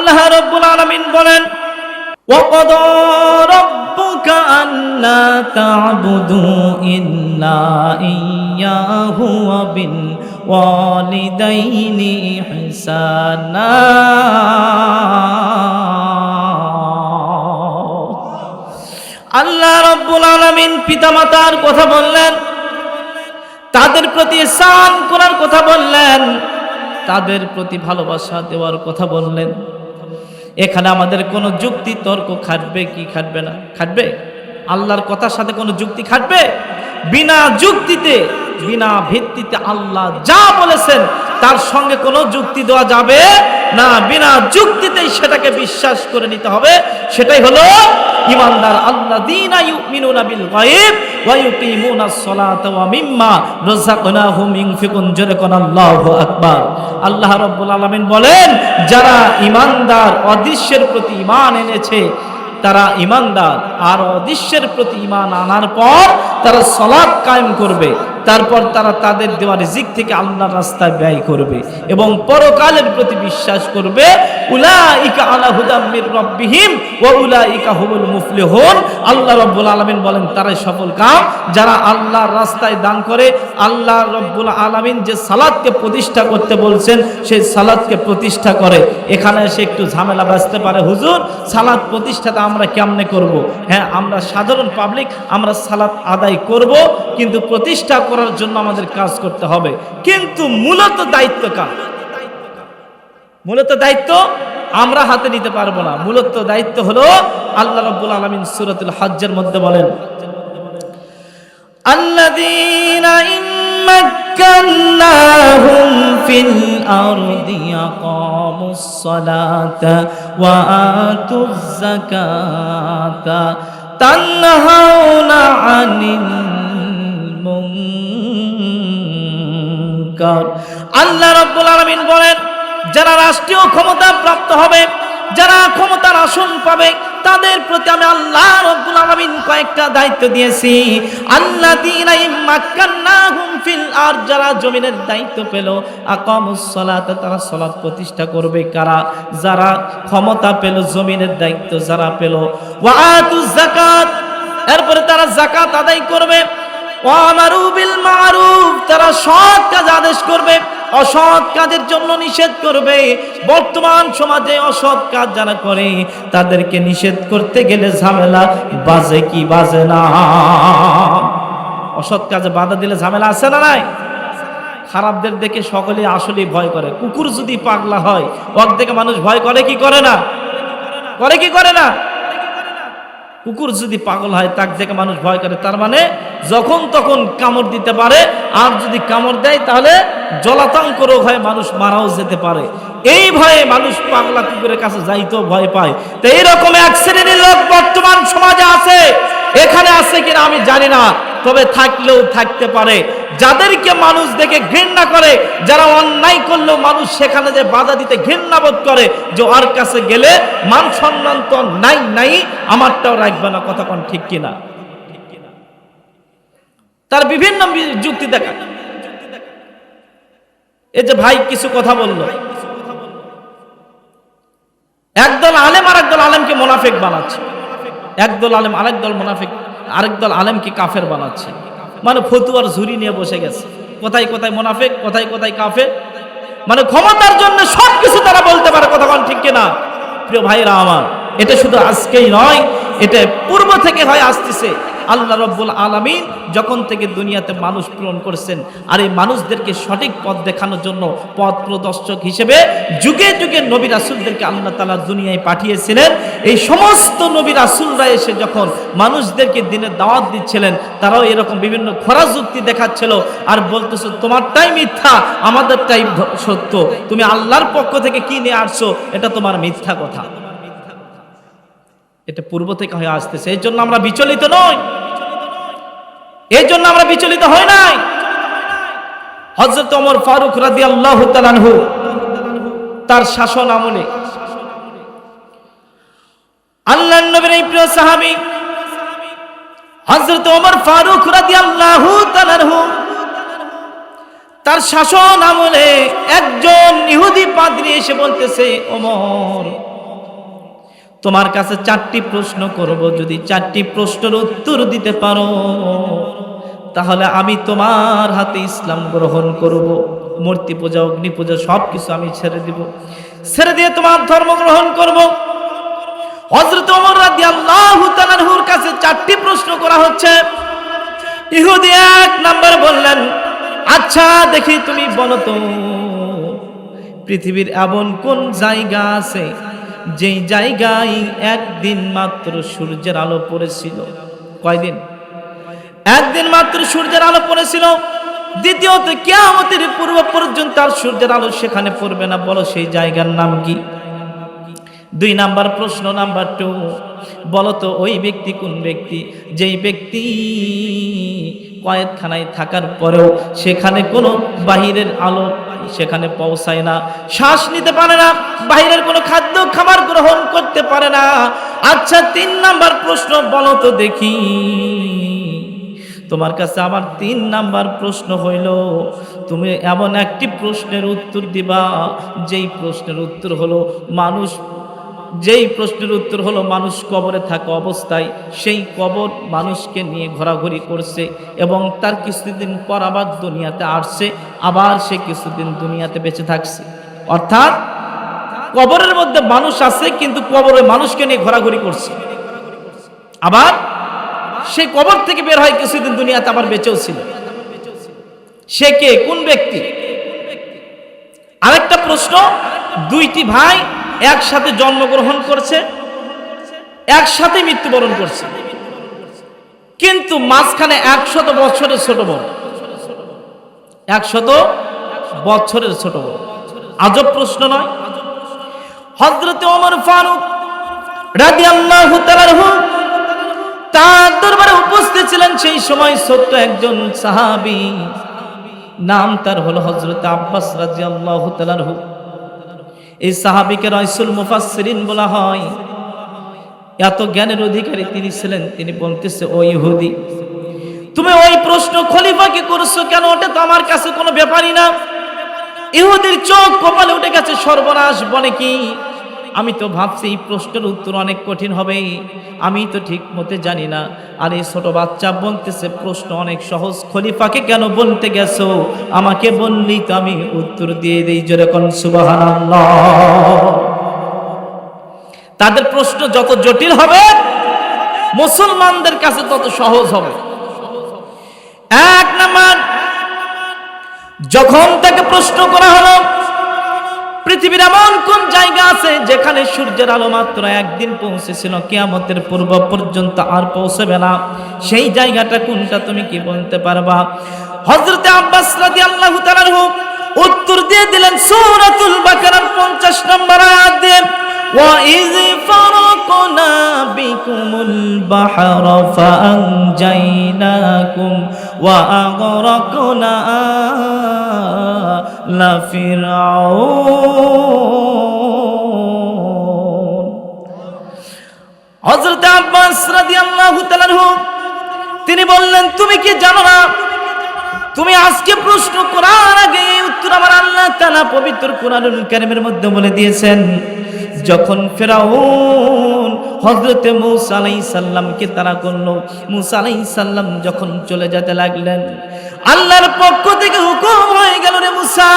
আল্লাহ রাব্বুল আলামিন বলেন, ওয়াকাদা রাব্বুকা আল্লা তা'বুদু ইল্লা ইয়্যাহু ওয়া বিল ওয়ালিদাইনি ইহসানা। আল্লাহ রাব্বুল আলামিন পিতামাতার কথা বললেন, তাদের প্রতি ইহসান করার কথা বললেন, তাদের প্রতি ভালোবাসা দেওয়ার কথা বললেন। এখানে আমাদের কোনো যুক্তি তর্ক খাটবে কি খাটবে না? খাটবে? আল্লাহর কথার সাথে কোনো যুক্তি খাটবে? বিনা যুক্তিতে, বিনা ভিত্তিতে আল্লাহ যা বলেছেন তার সঙ্গে কোনো যুক্তি দেওয়া যাবে না। বিনা যুক্তিতেই সেটাকে বিশ্বাস করে নিতে হবে। সেটাই হলো ঈমানদার। আল্লাযীনা ইউমিনুনা বিল গায়ব ওয়া ইউকিমুনাস সালাতা ওয়া মিম্মা রাযাকনাহুম ইউনফিকুন। জোরে কোন আল্লাহু আকবার। আল্লাহ রাব্বুল আলামিন বলেন, যারা ঈমানদার, অদৃশ্যের প্রতি ঈমান এনেছে তারা ঈমানদার, আর অদৃশ্যের প্রতি ঈমান আনার পর তারা সালাত কায়েম করবে, তারপর তারা তাদের দেওয়া রিজিক থেকে আল্লাহর রাস্তায় ব্যয় করবে এবং পরকালের প্রতি বিশ্বাস করবে। উলাইকা আলা হুদাম মির রাব্বিহিম ওয়া উলাইকা হুমুল মুফলিহুন। আল্লাহ রাব্বুল আলামিন বলেন, তারাই সফল কাম যারা আল্লাহর রাস্তায় দান করে। আল্লাহ রাব্বুল আলামিন যে সালাতকে প্রতিষ্ঠা করতে বলছেন সেই সালাতকে প্রতিষ্ঠা করে। এখানে এসে একটু ঝামেলা বাঁচতে পারে, হুজুর সালাত প্রতিষ্ঠাটা আমরা কেমনে করব? হ্যাঁ, আমরা সাধারণ পাবলিক আমরা সালাত আদায় করব, কিন্তু প্রতিষ্ঠা করার জন্য আমাদের কাজ করতে হবে। কিন্তু মূলত দায়িত্ব কার? মূলত দায়িত্ব আমরা হাতে নিতে পারবো না। মূলত দায়িত্ব হলো আল্লাহ রাব্বুল আলামিন সূরাতুল হজ্জের মধ্যে বলেন, আল্লাযীনা ইম্মাক্কান্নাহুম ফিল আরদি ইয়াকামুস সালাতা ওয়া আতুয যাকাতা তানহাউনা আনিল মুনকার। আল্লাহ রাব্বুল আলামিন বলেন, যারা রাষ্ট্রীয় ক্ষমতা প্রাপ্ত হবে, যারা ক্ষমতার আসন পাবে, তাদের প্রতি আমি আল্লাহ রাব্বুল আলামিন কয়েকটা দায়িত্ব দিয়েছি। আল্লাযীনা ইম্মাক্কান্নাহুম ফিল আরদ, যারা জমিনের দায়িত্ব পেল, আকামুস সালাতা, তারা সালাত প্রতিষ্ঠা করবে। কারা? যারা ক্ষমতা পেল, জমিনের দায়িত্ব যারা পেল। ওয়া আতুয যাকাত, এরপরে তারা যাকাত আদায় করবে। ওয়া আমারু বিল মারুফ, তারা সৎ কাজ আদেশ করবে, অসৎ কাজের জন্য নিষেধ করবে। বর্তমান সমাজে অসৎ কাজ যারা করে তাদেরকে নিষেধ করতে গেলে ঝামেলা বাজে কি বাজে না? অসৎ কাজে বাধা দিলে ঝামেলা আছে না নাই? খারাপদের দেখে সকলে আসলে ভয় করে। কুকুর যদি পাগলা হয় ওর দেখে মানুষ ভয় করে কি করে না? করে কি করে না? কুকুর যদি পাগল হয় তাকে দেখে মানুষ ভয় করে। তার মানে যখন তখন কামড় দিতে পারে, আর যদি কামড় দেয় তাহলে জলাতঙ্ক রোগ হয়, মানুষ মারাও যেতে পারে। এই ভয়ে মানুষ পাগলা কুকুরের কাছে যাইতেও ভয় পায়। তো এইরকম এক শ্রেণীর লোক বর্তমান সমাজে আছে। এখানে আছে কিনা আমি জানি না, তবে থাকলেও থাকতে পারে। যাদেরকে মানুষ দেখে ঘৃণা করে, যারা অন্যায় করলেও মানুষ সেখানে যে বাধা দিতে ঘৃণা বোধ করে, যে ওর কাছে গেলে মান সম্মান তো নাই নাই, আমারটাও রাখবে না। কথা কোন ঠিক কিনা? তার বিভিন্ন যুক্তি দেখা। এই যে ভাই কিছু কথা বললো, একদল আলেম আর একদল আলেমকে মুনাফিক বানাচ্ছে, একদল আলেম আরেকদল মুনাফিক, আরেকদল আলেমকে কাফের বানাচ্ছে। মানে ফতুয়ার ঝুরি নিয়ে বসে গেছে, কোথায় কোথায় মুনাফিক, কোথায় কোথায় কাফের। মানে ক্ষমতার জন্য সবকিছু তারা বলতে পারে। কথা কোন ঠিক কিনা? প্রিয় ভাইরা আমার, এটা শুধু আজকেই নয়, এটা পূর্ব থেকে হয় আসতেছে। আল্লাহ রাব্বুল আলামিন যখন থেকে দুনিয়াতে মানুষ প্রেরণ করছেন, আর এই মানুষদেরকে সঠিক পথ দেখানোর জন্য পথ প্রদর্শক হিসেবে যুগে যুগে নবী রাসূলদেরকে আল্লাহ তাআলা দুনিয়ায় পাঠিয়েছিলেন। এই সমস্ত নবী রাসূলরা এসে যখন মানুষদেরকে দিনের দাওয়াত দিচ্ছিলেন, তারাও এরকম বিভিন্ন খরা যুক্তি দেখাচ্ছিল আর বলতেছে, তোমারটাই মিথ্যা, আমাদেরটাই সত্য, তুমি আল্লাহর পক্ষ থেকে কি নিয়ে আসছো এটা তোমার মিথ্যা কথা। এটা পূর্ব থেকে হয়ে আসতেছে। এই জন্য আমরা বিচলিত নই, এই জন্য আমরা বিচলিত হই নাই। হযরত ওমর ফারুক রাদিয়াল্লাহু তাআলা আনহু তার শাসন আমলে আল্লাহর নবীর এই প্রিয় সাহাবী হযরত ওমর ফারুক রাদিয়াল্লাহু তাআলা আনহু তার শাসন আমলে একজন ইহুদি পাদ্রী এসে বলতেছে, ওমর তোমার কাছে 4টি প্রশ্ন করব, যদি 4টি প্রশ্নের উত্তর দিতে পারো তাহলে আমি তোমার হাতে ইসলাম গ্রহণ করব, মূর্তি পূজা অগ্নি পূজা সবকিছু আমি ছেড়ে দিব, ছেড়ে দিয়ে তোমার ধর্ম গ্রহণ করব। হযরত ওমর রাদিয়াল্লাহু তাআলা আনহুর কাছে 4টি প্রশ্ন করা হচ্ছে। ইহুদি 1 নাম্বার বললেন, আচ্ছা দেখি তুমি বলো তো পৃথিবীর এমন কোন জায়গা আছে যেই জায়গায় একদিন মাত্র সূর্যের আলো পড়েছিল? কয়দিন? একদিন মাত্র সূর্যের আলো পড়েছিল। দ্বিতীয়ত, কিয়ামতের পূর্ব পর্যন্ত আর সূর্যের আলো সেখানে পড়বে না, বলো সেই জায়গার নাম কি? 2 নাম্বার প্রশ্ন, নাম্বার 2, বলো তো ওই ব্যক্তি কোন ব্যক্তি যেই ব্যক্তি কয়েদখানায় থাকার পরেও সেখানে কোনো বাহিরের আলো সেখানে পৌঁছায় না, শ্বাস নিতে পারে না, বাহিরের কোনো খাদ্য খাবার গ্রহণ করতে পারে না। আচ্ছা 3 নাম্বার প্রশ্ন, বলো তো দেখি তোমার কাছে আমার 3 নাম্বার প্রশ্ন হইল, তুমি এমন একটি প্রশ্নের উত্তর দিবা যেই প্রশ্নের উত্তর হলো মানুষ কবরে থাকা অবস্থায় সেই কবর মানুষকে নিয়ে ঘোরাঘুরি করছে এবং তার কিছুদিন পর আবার দুনিয়াতে আসছে, আবার সে কিছুদিন দুনিয়াতে বেঁচে থাকছে। অর্থাৎ কবরের মধ্যে মানুষ আছে কিন্তু কবরে মানুষকে নিয়ে ঘোরাঘুরি করছে, আবার সেই কবর থেকে বের হয় কিছুদিন দুনিয়াতে আবার বেঁচেও ছিল। সে কে? কোন ব্যক্তি? আরেকটা প্রশ্ন, 2টি ভাই একসাথে জন্মগ্রহণ করছে, একসাথে মৃত্যুবরণ করছে, কিন্তু মাঝখানে 100 বছরের ছোট বড়, 100 বছরের ছোট বড়। আজব প্রশ্ন নয়? হযরত ওমর ফারুক রাদিয়াল্লাহু তাআলা আনহু তার দরবারে উপস্থিত ছিলেন সেই সময় ছোট্ট একজন সাহাবী, নাম তার হলো হযরত আব্বাস রাদিয়াল্লাহু তাআলা আনহু। এই সাহাবীকে রাইসুল মুফাসসিরিন বলা হয়, এত জ্ঞানের অধিকারী তিনি ছিলেন। তিনি বলতেছে, ও ইহুদি, তুমি ওই প্রশ্ন খলিফাকে করছো কেন? ওটা তো আমার কাছে কোনো ব্যাপারই না। ইহুদির চোখ কপালে উঠে গেছে, সর্বনাশ, বলে কি? আমি তো ভাবছি এই প্রশ্নের উত্তর অনেক কঠিন হবে, আমি তো ঠিক মতে জানি না। আর এই ছোট বাচ্চা বলতেছে প্রশ্ন অনেক সহজ, খলিফাকে কেন বলতে গেছো? আমাকে বললি তো আমি উত্তর দিয়ে দেই। জোরে কোন সুবহানাল্লাহ। তাদের প্রশ্ন যত জটিল হবে মুসলমানদের কাছে তত সহজ হবে। 1 নাম্বার, যখন তাকে প্রশ্ন করা হলো পৃথিবীর এমন কোন জায়গা আছে যেখানে সূর্যের আলো মাত্র একদিন পৌঁছেছিল, কিয়ামতের পূর্ব পর্যন্ত আর পৌঁছবে না, সেই জায়গাটা কোনটা তুমি কি বলতে পারবা? হযরত আব্বাস রাদিয়াল্লাহু তাআলা আনহু উত্তর দিয়ে দিলেন সূরাতুল বাকারার 50 নম্বর আয়াত দিয়ে, وَإِذْ فَرَقْنَا بِكُمُ الْبَحْرَ فَأَنْجَيْنَاكُمْ وَأَغْرَقْنَا آلَ فِرْعَوْنَ। হযরত আব্বাস রাদিয়াল্লাহু তাআলা আনহু তিনি বললেন, তুমি কি জানো না, তুমি আজকে প্রশ্ন করার আগে উত্তর আমার আল্লাহ তাআলা পবিত্র কোরআনুল কারীমের মধ্যে বলে দিয়েছেন। যখন ফেরাউন হযরত মূসা আলাইহিস সালামকে তাড়া করলো, মূসা আলাইহিস সালাম যখন চলে যেতে লাগলেন, আল্লাহর পক্ষ থেকে হুকুম হয়ে গেল, রে মূসা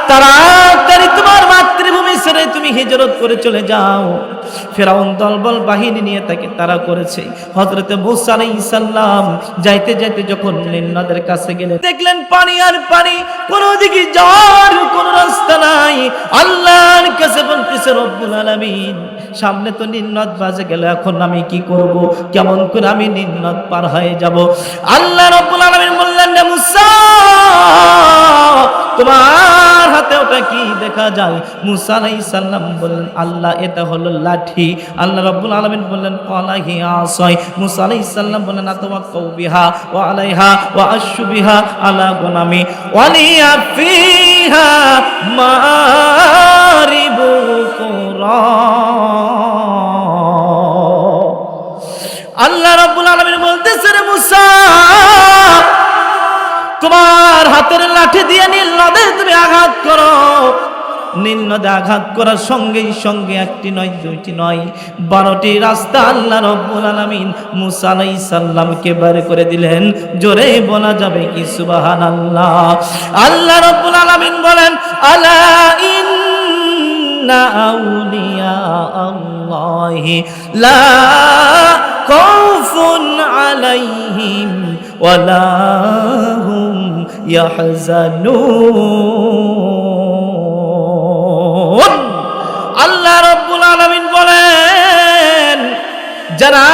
তাড়াতাড়ি তোমার মাতৃভূমি ছেড়ে তুমি হিজরত করে চলে যাও। ফেরাউন দলবল বাহিনী নিয়ে তাকে তাড়া করেছে। হযরত মূসা আলাইহিস সালাম যাইতে যাইতে যখন নীল নদের কাছে গেলেন, দেখলেন পানি আর পানি, কোনো দিকে যাওয়ার কোনো রাস্তা নাই। আল্লাহর কাছে বলতেছে, রব্বুল আলামিন, সামনে তো নীল নদ বাজে গেল, এখন আমি কি করব? কেমন করে আমি নীল নদ পার হয়ে যাব? আল্লাহ রব্বুল আলামিন বললেন, রে মূসা, তোমার হাতে ওটা কি দেখা যায়? মূসা আলাইহিস সালাম বললেন, আল্লাহ এটা হলো লাঠি। আল্লাহ রাব্বুল আলামিন বললেন, ক্বালা হিয়া আসাই। মূসা আলাইহিস সালাম বললেন, আতাওয়াক্কাউ বিহা ওয়া আলাইহা ওয়া আশু বিহা আলা গুনামি ওয়া লিয়া ফিহা মারিবু কুরা। আল্লাহ রাব্বুল আলামিন বলতেছে, রে মূসা, তোমার হাতের লাঠি দিয়ে নীল নদে তুমি আঘাত করো, নীল নদে আঘাত করার সঙ্গে সঙ্গে একটি নয় দুইটি নয় 12টি রাস্তা আল্লাহ রাব্বুল আলামিন মুসা আলাইহিস সালামকে বের করে দিলেন। জোরে বলা যাবে কি সুবহানাল্লাহ। আল্লাহ রাব্বুল আলামিন বলেন আলা ইন্না আউলিয়া আল্লাহি লা খাউফুন আলাইহিম ওয়ালা হুম ইয়াহজানুন। আল্লাহ রাব্বুল আলামিন বলেন যারা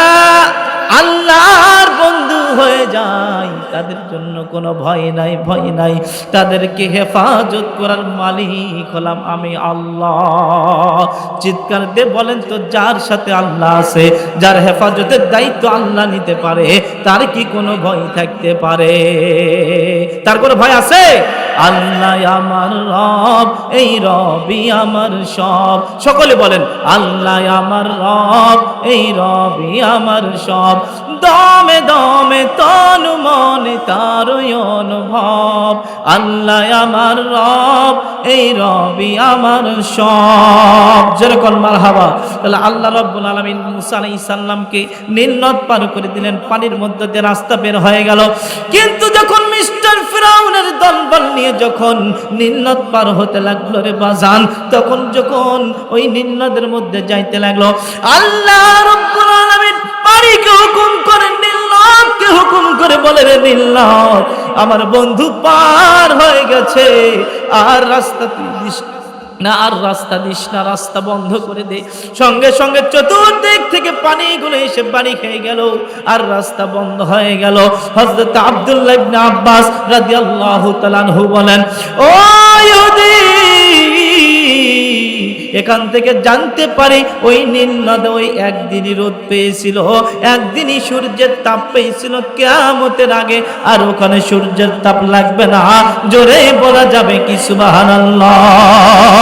আল্লাহর বন্ধু হয়ে যায় তাদের জন্য কোনো ভয় নাই, ভয় নাই। তাদেরকে হেফাজত করার মালিক হলাম আমি আল্লাহ। চিৎকার দিয়ে বলেন তো, যার সাথে আল্লাহ আছে, যার হেফাজতের দায়িত্ব আল্লাহ নিতে পারে, তার কি কোনো ভয় থাকতে পারে? তার কোনো ভয় আছে? আল্লাহ আমার রব, এই রবই আমার সব। সকলে বলেন আল্লাহ আমার রব, এই রবই আমার সব। দমে দমে তনু মনে তারই অনুভব। আল্লাহ আমার রব, এই রবই আমার সব। যেরকম মারহাবা। তাহলে আল্লাহ রাব্বুল আলামিন মুসা আলাইহিস সালামকে নীল নদ পার করে দিলেন, পানির মধ্যে দিয়ে রাস্তা বের হয়ে গেল। কিন্তু যখন মিস্টার ফিরাউনের দলবল নিয়ে যখন নীল নদ পার হতে লাগলো রে বাজান, তখন যখন ওই নীল নদের মধ্যে যাইতে লাগলো, আল্লাহ রাব্বুল আলামিন পানিকে হুকুম করে, নীল নদকে হুকুম করে বলে রে নীল নদ আমার বন্ধু পার হয়ে গেছে, আর রাস্তা তুই দিস না, আর রাস্তা দিস না, রাস্তা বন্ধ করে দে। সঙ্গে সঙ্গে চতুর্দিক থেকে পানিগুলো এসে বাড়ি খেয়ে গেল, আর রাস্তা বন্ধ হয়ে গেল। হযরত আব্দুল্লাহ ইবনে আব্বাস রাদিয়াল্লাহু তাআলা আনহু বলেন, ও ইহুদি, এখান থেকে জানতে পারি ওই নীল নদে ওই একদিনই রোদ পেয়েছিল, একদিনই সূর্যের তাপ পেয়েছিল কিয়ামতের আগে, আর ওখানে সূর্যের তাপ লাগবে না। জোরে বলা যাবে কি সুবহানাল্লাহ।